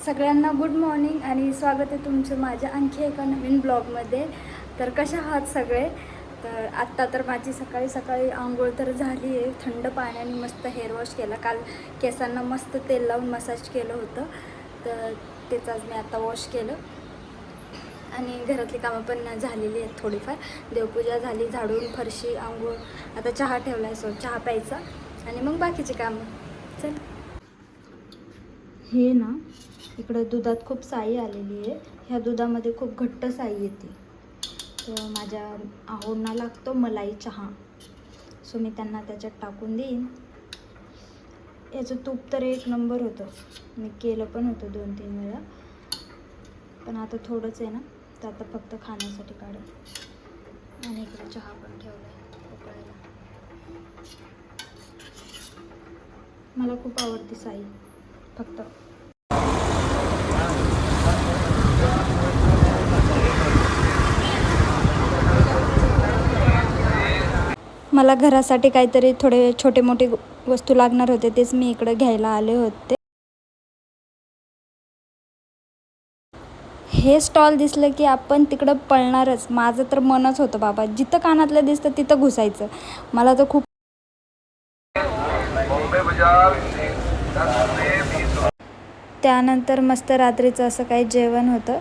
सगळ्यांना good morning आणि स्वागत आहे तुमचं माझ्या आणखी एका नवीन ब्लॉगमध्ये. तर कशा आहात सगळे? तर आत्ता तर माझी सकाळी आंघोळ तर झाली आहे. थंड पाण्याने मस्त हेअर वॉश केला. काल केसांना मस्त तेल लावून मसाज केलं होतं, तर तेच आज मी आता वॉश केलं. आणि घरातली कामं पण झालेली आहेत थोडीफार. देवपूजा झाली, झाडून फरशी, आंघोळ. आता चहा ठेवला आहे, चहा प्यायचा आणि मग बाकीची कामं. चल. हे ना, इकडं दुधात खूप साई आलेली आहे. ह्या दुधामध्ये खूप घट्ट साई येते, तर माझ्या आहोंना लागतो मलाई चहा, सो मी त्यांना त्याच्यात टाकून देईन. याचं तूप तर एक नंबर होतं, मी केलं पण होतं 2-3 वेळा, पण आता थोडंच आहे ना, तर आता फक्त खाण्यासाठी काढेल. आणि इकडे चहा पण ठेवला आहे उकळायला. मला खूप आवडते साई. फक्त मला घरासाठी काहीतरी थोडे छोटे मोठे वस्तू लागणार होते, तेच मी इकडे घ्यायला आले होते. हे स्टॉल दिसलं की आपण तिकडं पळणारच. माझं तर मनच होतं बाबा, जिथं कानातलं दिसतं तिथं घुसायचं. मला तर खूप. त्यानंतर मस्त रात्रीचं असं काही जेवण होतं.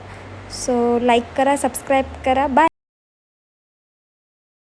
सो लाईक करा, सबस्क्राईब करा. बाय.